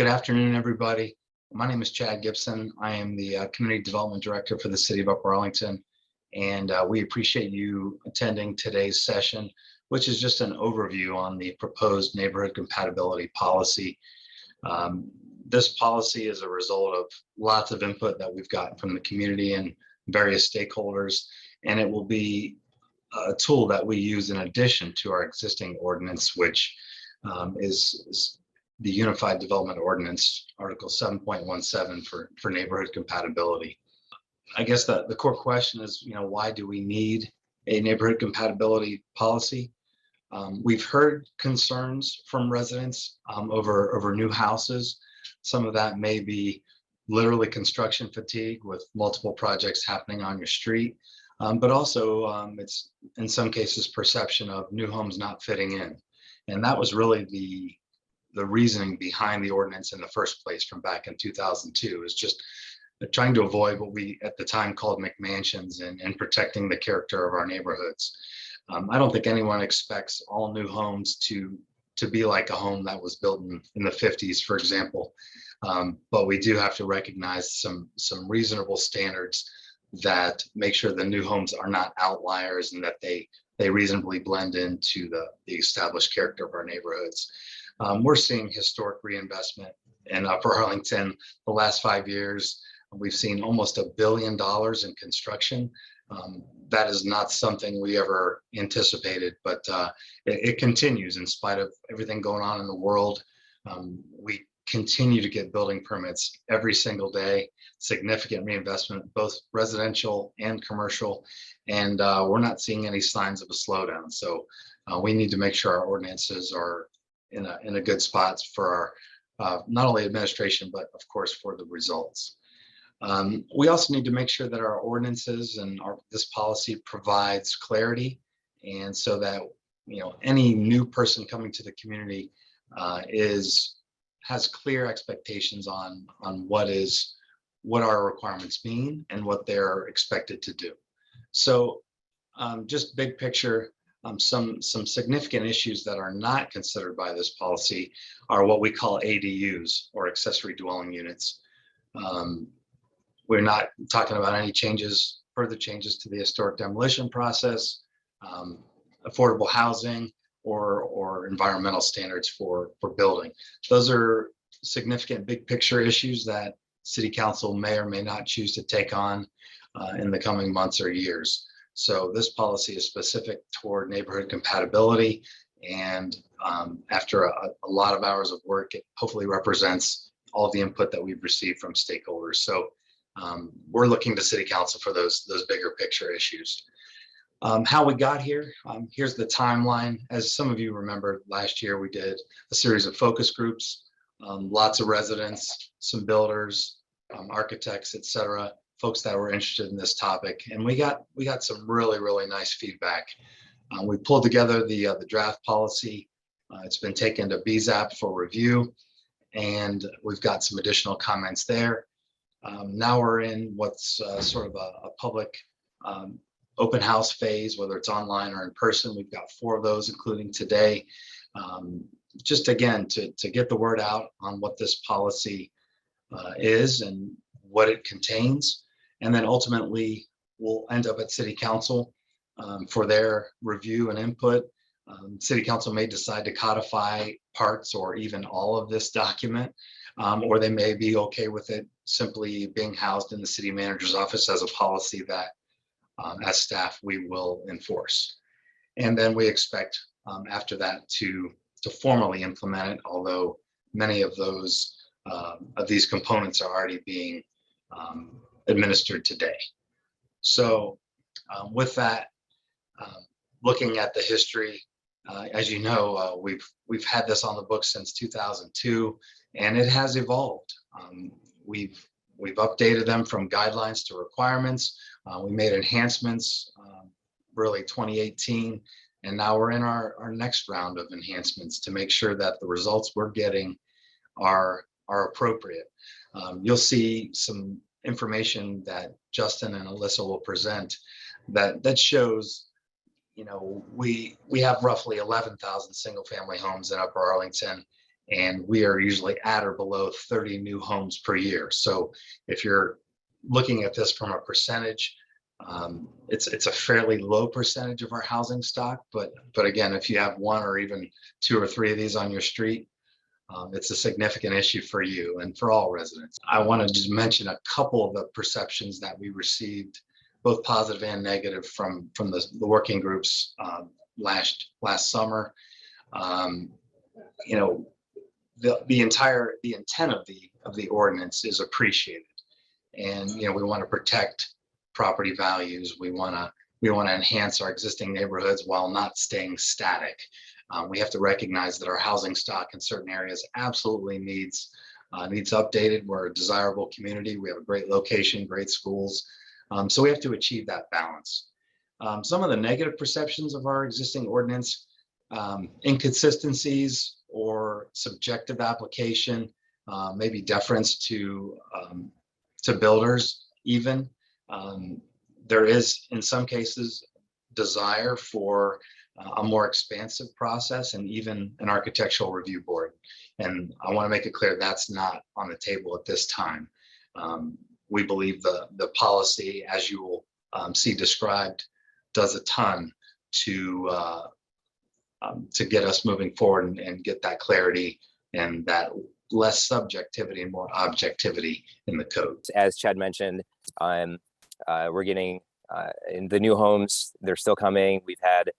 Good afternoon, everybody. My name is Chad Gibson. I am the Community Development Director for the City of Upper Arlington, and we appreciate you attending today's session, which is just an overview on the proposed neighborhood compatibility policy. This policy is a result of lots of input that we've gotten from the community and various stakeholders, and it will be a tool that we use in addition to our existing ordinance, which is the Unified Development Ordinance, Article 7.17 for neighborhood compatibility. I guess the core question is, why do we need a neighborhood compatibility policy? We've heard concerns from residents over new houses. Some of that may be literally construction fatigue with multiple projects happening on your street, but also it's in some cases perception of new homes not fitting in. And that was really the reasoning behind the ordinance in the first place from back in 2002, is just trying to avoid what we at the time called McMansions and protecting the character of our neighborhoods. I don't think anyone expects all new homes to be like a home that was built in the 50s, for example. But we do have to recognize some reasonable standards that make sure the new homes are not outliers and that they reasonably blend into the established character of our neighborhoods. We're seeing historic reinvestment in Upper Arlington the last 5 years. We've seen almost $1 billion in construction. That is not something we ever anticipated, but it continues in spite of everything going on in the world. We continue to get building permits every single day, significant reinvestment, both residential and commercial, and we're not seeing any signs of a slowdown. So we need to make sure our ordinances are in a good spot for our not only administration, but of course for the results. We also need to make sure that our ordinances and this policy provides clarity, and so that any new person coming to the community has clear expectations on what our requirements mean and what they're expected to do. So just big picture, some significant issues that are not considered by this policy are what we call ADUs, or accessory dwelling units. We're not talking about any further changes to the historic demolition process, affordable housing, or environmental standards for building. Those are significant big picture issues that City Council may or may not choose to take on in the coming months or years. So this policy is specific toward neighborhood compatibility, and after a lot of hours of work, it hopefully represents all of the input that we've received from stakeholders. So we're looking to City Council for those bigger picture issues. How we got here, here's the timeline. As some of you remember, last year we did a series of focus groups, lots of residents, some builders, architects, etc., folks that were interested in this topic, and we got some really nice feedback. We pulled together the draft policy. It's been taken to BZAP for review, and we've got some additional comments there. Now we're in what's sort of a public open house phase, whether it's online or in person. We've got 4 of those, including today, just again to get the word out on what this policy is and what it contains. And then ultimately we'll end up at City Council for their review and input. City Council may decide to codify parts or even all of this document, or they may be okay with it simply being housed in the city manager's office as a policy that as staff we will enforce. And then we expect after that to formally implement it, although many of these components are already being administered today. So with that, looking at the history, as you know, we've had this on the books since 2002, and it has evolved. We've updated them from guidelines to requirements. We made enhancements really 2018, and now we're in our next round of enhancements to make sure that the results we're getting are appropriate. You'll see some information that Justin and Alyssa will present that shows, we have roughly 11,000 single family homes in Upper Arlington, and we are usually at or below 30 new homes per year. So if you're looking at this from a percentage, it's a fairly low percentage of our housing stock, but again, if you have one or even two or three of these on your street, it's a significant issue for you and for all residents. I want to just mention a couple of the perceptions that we received, both positive and negative, from the working groups last summer. You know, the intent of the ordinance is appreciated, and you know, we want to protect property values. We want to enhance our existing neighborhoods while not staying static. We have to recognize that our housing stock in certain areas absolutely needs updated. We're a desirable community. We have a great location, great schools. So we have to achieve that balance. Some of the negative perceptions of our existing ordinance, inconsistencies or subjective application, maybe deference to builders even. There is, in some cases, desire for a more expansive process and even an architectural review board. And I want to make it clear that's not on the table at this time. We believe the policy, as you will see described, does a ton to get us moving forward and get that clarity and that less subjectivity and more objectivity in the code. As Chad mentioned, we're getting in the new homes, they're still coming. We've had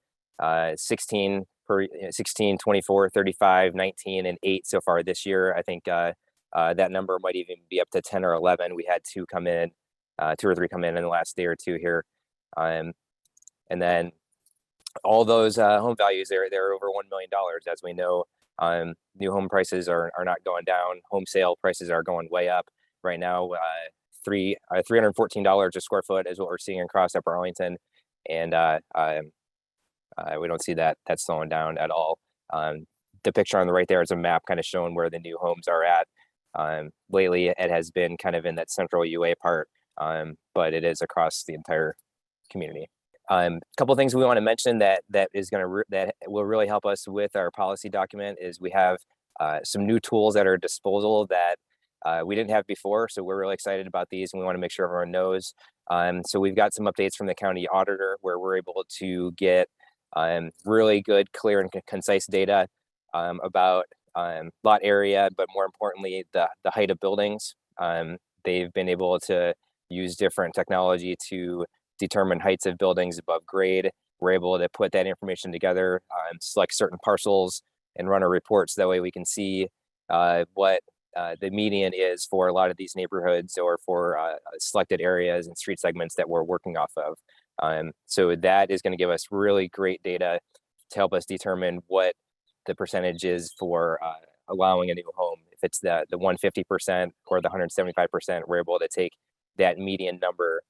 16, 24, 35, 19, and 8 so far this year. I think that number might even be up to 10 or 11. We had 2 or 3 come in the last day or two here. And then all those home values, they're over $1 million. As we know, new home prices are not going down. Home sale prices are going way up right now. $314 a square foot is what we're seeing across Upper Arlington, and we don't see that slowing down at all. The picture on the right there is a map kind of showing where the new homes are at. Lately, it has been kind of in that central UA part, but it is across the entire community. A couple of things we want to mention that will really help us with our policy document is we have some new tools at our disposal that we didn't have before. So we're really excited about these, and we want to make sure everyone knows. So we've got some updates from the county auditor where we're able to get really good, clear, and concise data about lot area, but more importantly, the height of buildings. They've been able to use different technology to determine heights of buildings above grade. We're able to put that information together, select certain parcels, and run our reports. That way we can see what the median is for a lot of these neighborhoods or for selected areas and street segments that we're working off of. So that is going to give us really great data to help us determine what the percentage is for allowing a new home. If it's the 150% or the 175%, we're able to take that median number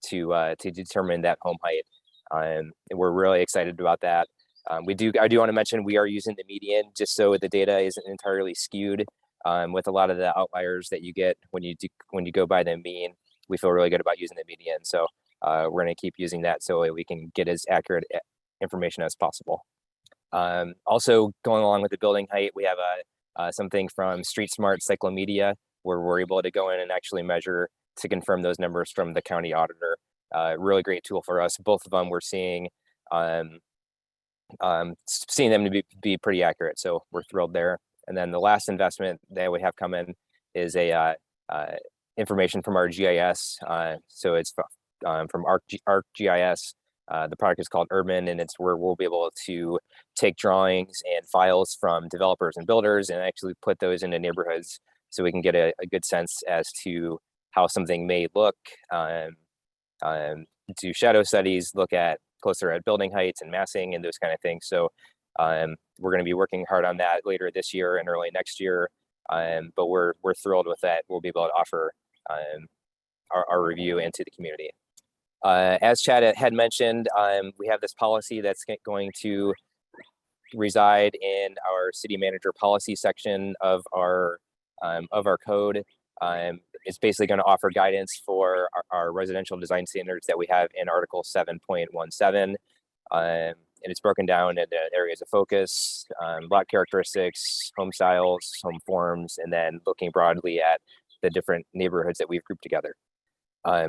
to determine that home height. And we're really excited about that. I do want to mention we are using the median just so the data isn't entirely skewed with a lot of the outliers that you get when you go by the mean. We feel really good about using the median. So we're going to keep using that so we can get as accurate information as possible. Also, going along with the building height, we have something from Street Smart Cyclomedia where we're able to go in and actually measure to confirm those numbers from the county auditor. Really great tool for us. Both of them we're seeing them to be pretty accurate, so we're thrilled there. And then the last investment that we have come in is information from our GIS. So it's from ArcGIS. The product is called Urban, and it's where we'll be able to take drawings and files from developers and builders and actually put those into neighborhoods so we can get a good sense as to how something may look. Do shadow studies, look at closer at building heights and massing and those kind of things. So we're going to be working hard on that later this year and early next year. But we're thrilled with that. We'll be able to offer our review into the community. As Chad had mentioned, we have this policy that's going to reside in our city manager policy section of our code. It's basically going to offer guidance for our residential design standards that we have in Article 7.17. it's broken down into areas of focus, lot characteristics, home styles, home forms, and then looking broadly at the different neighborhoods that we've grouped together.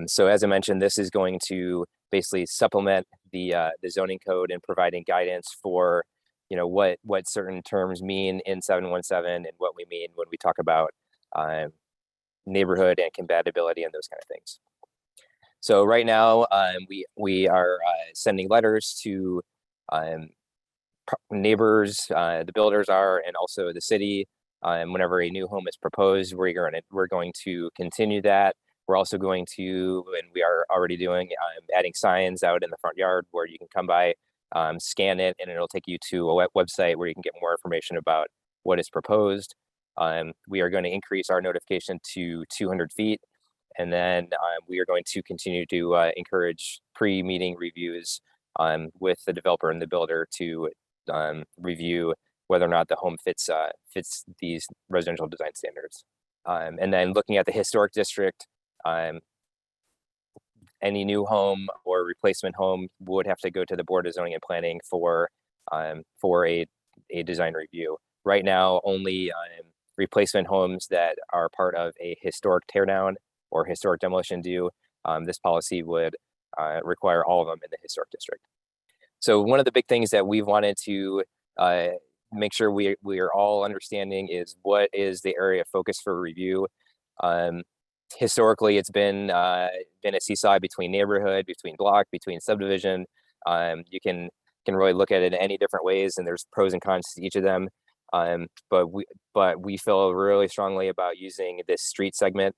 So as I mentioned, this is going to basically supplement the zoning code and providing guidance for, you know, what certain terms mean in 717 and what we mean when we talk about neighborhood and compatibility and those kind of things. So right now, we are sending letters to neighbors, the builders are, and also the city. Whenever a new home is proposed, we're going to continue that. We're also going to, and we are already doing, adding signs out in the front yard where you can come by, scan it, and it'll take you to a website where you can get more information about what is proposed. We are going to increase our notification to 200 feet. And then we are going to continue to encourage pre-meeting reviews with the developer and the builder to review whether or not the home fits these residential design standards. And then looking at the historic district, any new home or replacement home would have to go to the Board of Zoning and Planning for a design review. Right now, only replacement homes that are part of a historic teardown or historic demolition do. This policy would require all of them in the historic district. So one of the big things that we've wanted to make sure we are all understanding is what is the area of focus for review. Historically, it's been a seesaw between neighborhood, between block, between subdivision. You can really look at it in any different ways, and there's pros and cons to each of them. But we feel really strongly about using this street segment.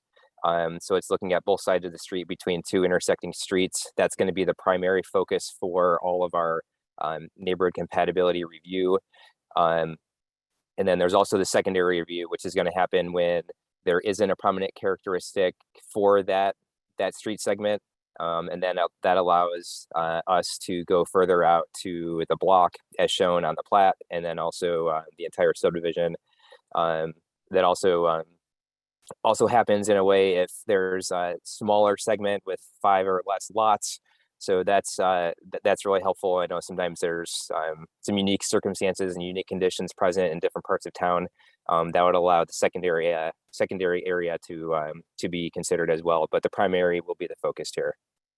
So it's looking at both sides of the street between two intersecting streets. That's going to be the primary focus for all of our neighborhood compatibility review. And then there's also the secondary review, which is going to happen when there isn't a prominent characteristic for that street segment. And then that allows us to go further out to the block as shown on the plat, and then also the entire subdivision. That also happens in a way if there's a smaller segment with 5 or less lots. So that's really helpful. I know sometimes there's some unique circumstances and unique conditions present in different parts of town that would allow the secondary area to be considered as well. But the primary will be the focus here.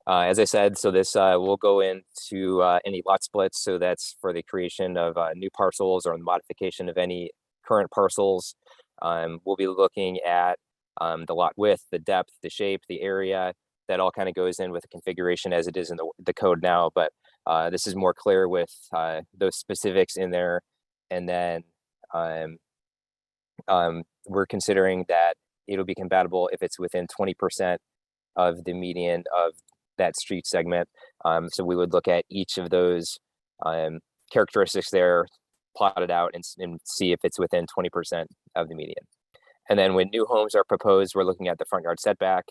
As I said, so this will go into any lot splits. So that's for the creation of new parcels or the modification of any current parcels. We'll be looking at the lot width, the depth, the shape, the area. That all kind of goes in with the configuration as it is in the code now, but this is more clear with those specifics in there. And then we're considering that it'll be compatible if it's within 20% of the median of that street segment. So we would look at each of those characteristics there, plot it out, and see if it's within 20% of the median. And then when new homes are proposed, we're looking at the front yard setback,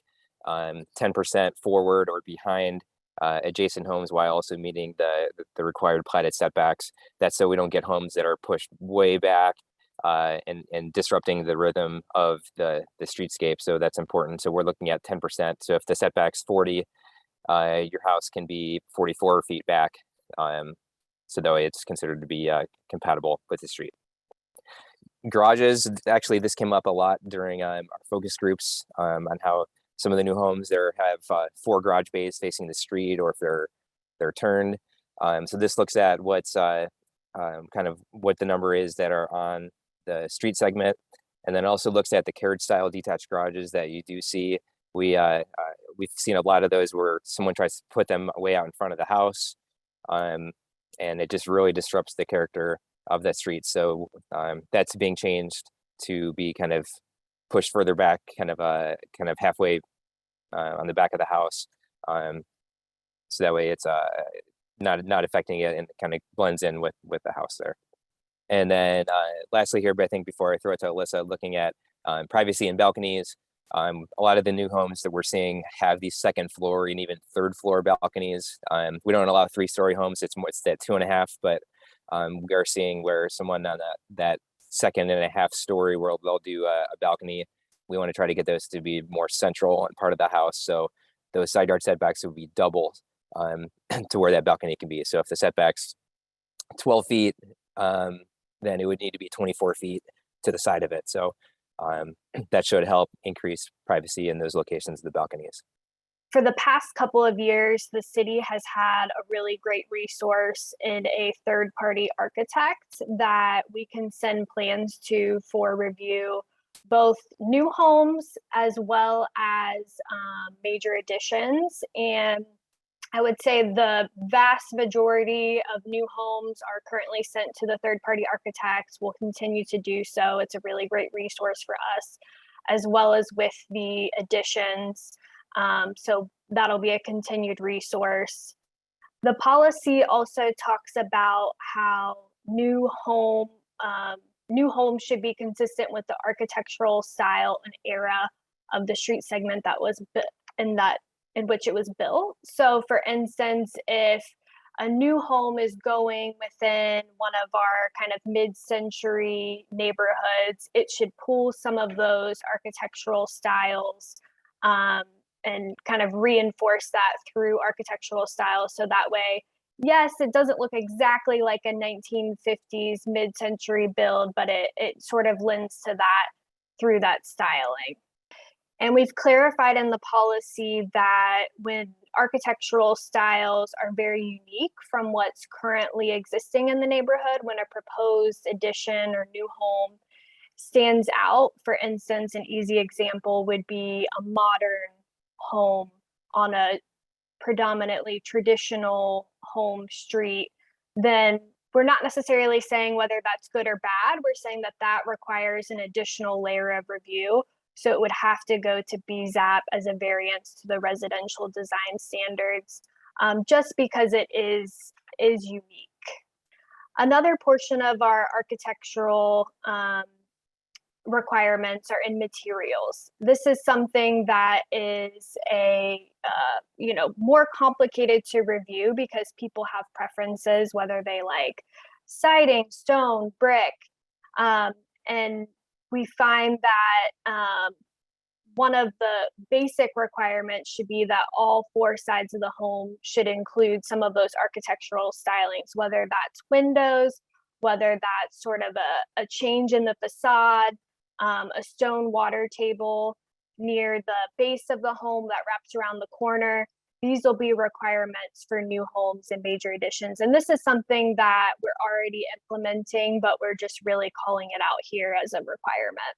10% forward or behind adjacent homes while also meeting the required platted setbacks. That's so we don't get homes that are pushed way back and disrupting the rhythm of the streetscape. So that's important. So we're looking at 10%. So if the setback's 40, your house can be 44 feet back. So that way it's considered to be compatible with the street. Garages, actually, this came up a lot during our focus groups on how some of the new homes there have 4 garage bays facing the street, or if they're turned. So this looks at what's kind of what the number is that are on the street segment, and then also looks at the carriage style detached garages that you do see. We've seen a lot of those where someone tries to put them way out in front of the house, and it just really disrupts the character of that street. So that's being changed to be kind of pushed further back, kind of halfway on the back of the house. So that way it's not affecting it, and it kind of blends in with the house there. And then lastly here, but I think before I throw it to Alyssa, looking at privacy and balconies. A lot of the new homes that we're seeing have these 2nd floor and even 3rd floor balconies. We don't allow 3-story homes. It's that 2.5, but we are seeing where someone on that 2.5 story where they'll do a balcony. We want to try to get those to be more central and part of the house. So those side yard setbacks would be double to where that balcony can be. So if the setback's 12 feet, then it would need to be 24 feet to the side of it. So that should help increase privacy in those locations of the balconies. For the past couple of years, the city has had a really great resource in a third-party architect that we can send plans to for review, both new homes as well as major additions. And I would say the vast majority of new homes are currently sent to the third-party architects. Will continue to do so. It's a really great resource for us, as well as with the additions. So that'll be a continued resource. The policy also talks about how new homes should be consistent with the architectural style and era of the street segment that was in which it was built. So for instance, if a new home is going within one of our kind of mid-century neighborhoods, it should pull some of those architectural styles and kind of reinforce that through architectural styles. So that way, yes, it doesn't look exactly like a 1950s mid-century build, but it sort of lends to that through that styling. And we've clarified in the policy that when architectural styles are very unique from what's currently existing in the neighborhood, when a proposed addition or new home stands out, for instance, an easy example would be a modern home on a predominantly traditional home street, then we're not necessarily saying whether that's good or bad. We're saying that that requires an additional layer of review. So it would have to go to BZAP as a variance to the residential design standards, just because it is unique. Another portion of our architectural requirements are in materials. This is something that is more complicated to review because people have preferences, whether they like siding, stone, brick, and we find that one of the basic requirements should be that all four sides of the home should include some of those architectural stylings, whether that's windows, whether that's sort of a change in the facade, a stone water table near the base of the home that wraps around the corner. These will be requirements for new homes and major additions. And this is something that we're already implementing, but we're just really calling it out here as a requirement.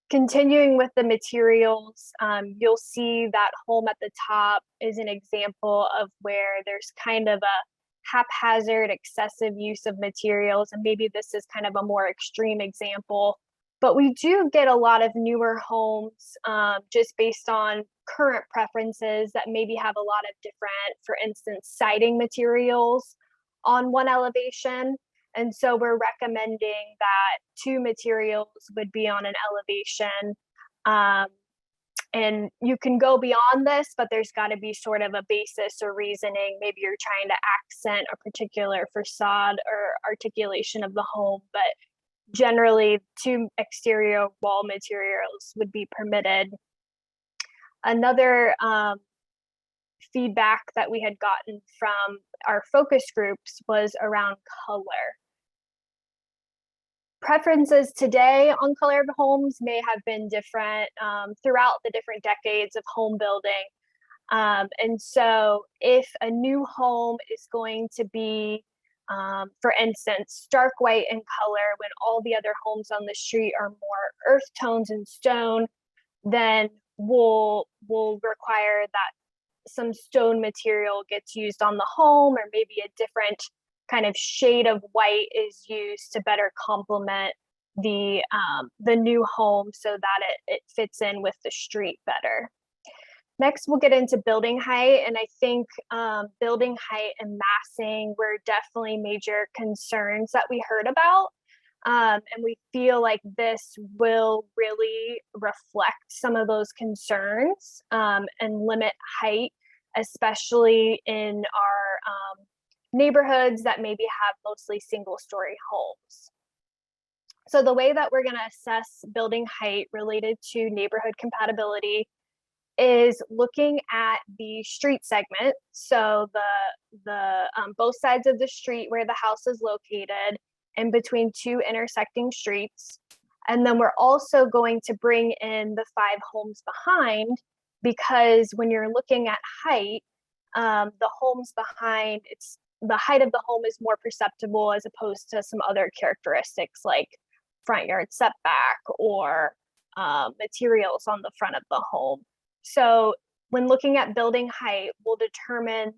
Continuing with the materials, you'll see that home at the top is an example of where there's kind of a haphazard, excessive use of materials. And maybe this is kind of a more extreme example. But we do get a lot of newer homes just based on current preferences that maybe have a lot of different, for instance, siding materials on one elevation. And so we're recommending that two materials would be on an elevation. And you can go beyond this, but there's got to be sort of a basis or reasoning. Maybe you're trying to accent a particular facade or articulation of the home, but generally, two exterior wall materials would be permitted. Another feedback that we had gotten from our focus groups was around color. Preferences today on color of homes may have been different throughout the different decades of home building. And so if a new home is going to be for instance, stark white in color when all the other homes on the street are more earth tones and stone, then we'll require that some stone material gets used on the home, or maybe a different kind of shade of white is used to better complement the new home so that it fits in with the street better. Next, we'll get into building height, and I think building height and massing were definitely major concerns that we heard about, and we feel like this will really reflect some of those concerns and limit height, especially in our neighborhoods that maybe have mostly single-story homes. So the way that we're going to assess building height related to neighborhood compatibility is looking at the street segment. So the both sides of the street where the house is located in between two intersecting streets. And then we're also going to bring in the 5 homes behind, because when you're looking at height, the homes behind, the height of the home is more perceptible as opposed to some other characteristics like front yard setback or materials on the front of the home. So when looking at building height, we'll determine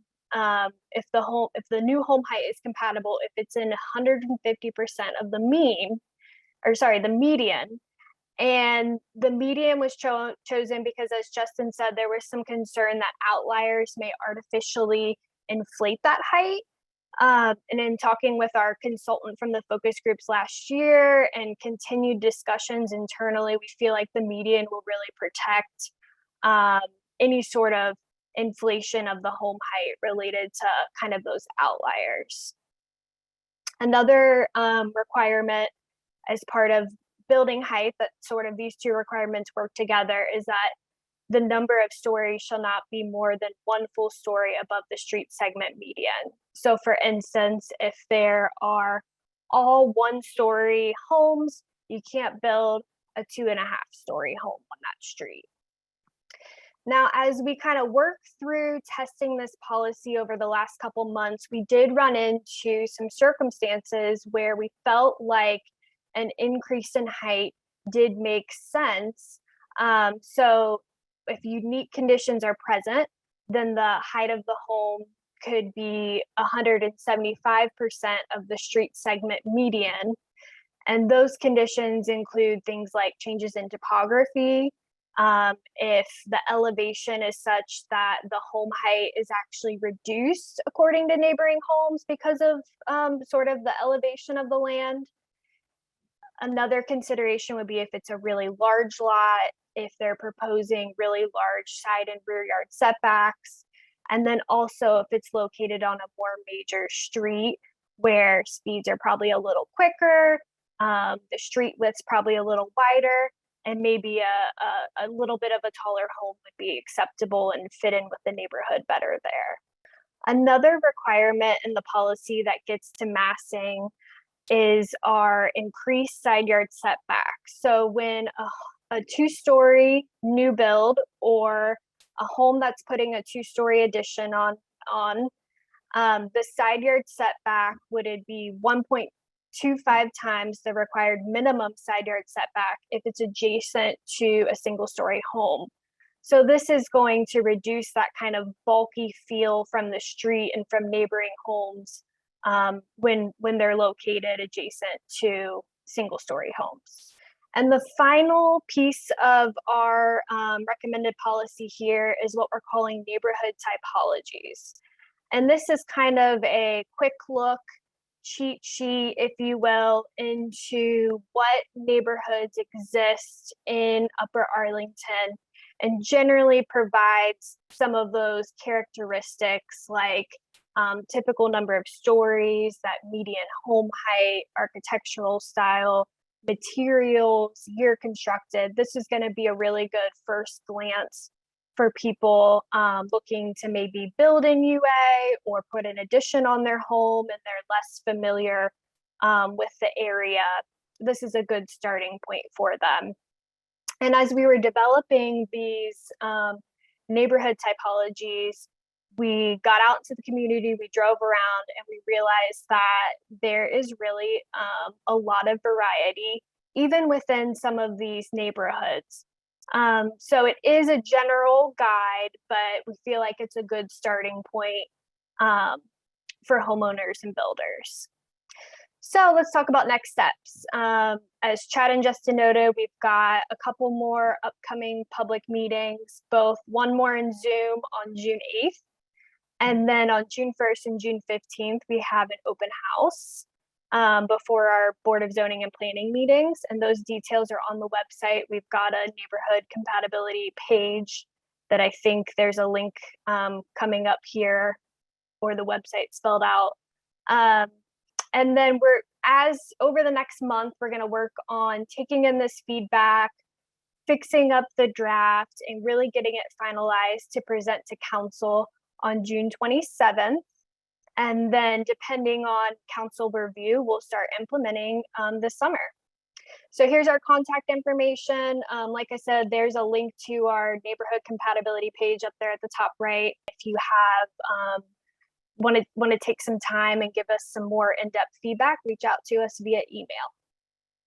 if the new home height is compatible, if it's in 150% of the the median. And the median was chosen because, as Justin said, there was some concern that outliers may artificially inflate that height. And in talking with our consultant from the focus groups last year and continued discussions internally, we feel like the median will really protect any sort of inflation of the home height related to kind of those outliers. Another requirement as part of building height that sort of these two requirements work together is that the number of stories shall not be more than 1 full story above the street segment median. So for instance, if there are all 1-story homes, you can't build a 2.5-story home on that street. Now, as we kind of work through testing this policy over the last couple months, we did run into some circumstances where we felt like an increase in height did make sense. So if unique conditions are present, then the height of the home could be 175% of the street segment median. And those conditions include things like changes in topography, if the elevation is such that the home height is actually reduced according to neighboring homes because of sort of the elevation of the land. Another consideration would be if it's a really large lot, if they're proposing really large side and rear yard setbacks, and then also if it's located on a more major street where speeds are probably a little quicker, the street width's probably a little wider, and maybe a little bit of a taller home would be acceptable and fit in with the neighborhood better there. Another requirement in the policy that gets to massing is our increased side yard setback. So when a 2-story new build or a home that's putting a 2-story addition on, the side yard setback would it be 1.25 times the required minimum side yard setback if it's adjacent to a single-story home. So this is going to reduce that kind of bulky feel from the street and from neighboring homes when they're located adjacent to single-story homes. And the final piece of our recommended policy here is what we're calling neighborhood typologies. And this is kind of a quick look, cheat sheet, if you will, into what neighborhoods exist in Upper Arlington, and generally provides some of those characteristics like typical number of stories, that median home height, architectural style, materials, year constructed. This is going to be a really good first glance for people looking to maybe build in UA or put an addition on their home and they're less familiar with the area. This is a good starting point for them. And as we were developing these neighborhood typologies, we got out into the community, we drove around, and we realized that there is really a lot of variety, even within some of these neighborhoods. So it is a general guide, but we feel like it's a good starting point for homeowners and builders. So let's talk about next steps. As Chad and Justin noted, we've got a couple more upcoming public meetings, one more in Zoom on June 8th. And then on June 1st and June 15th, we have an open house before our Board of Zoning and Planning meetings. And those details are on the website. We've got a neighborhood compatibility page that I think there's a link coming up here, or the website spelled out. And then over the next month, we're going to work on taking in this feedback, fixing up the draft and really getting it finalized to present to council on June 27th. And then depending on council review, we'll start implementing this summer. So here's our contact information. Like I said, there's a link to our neighborhood compatibility page up there at the top right. If you have want to take some time and give us some more in-depth feedback, reach out to us via email.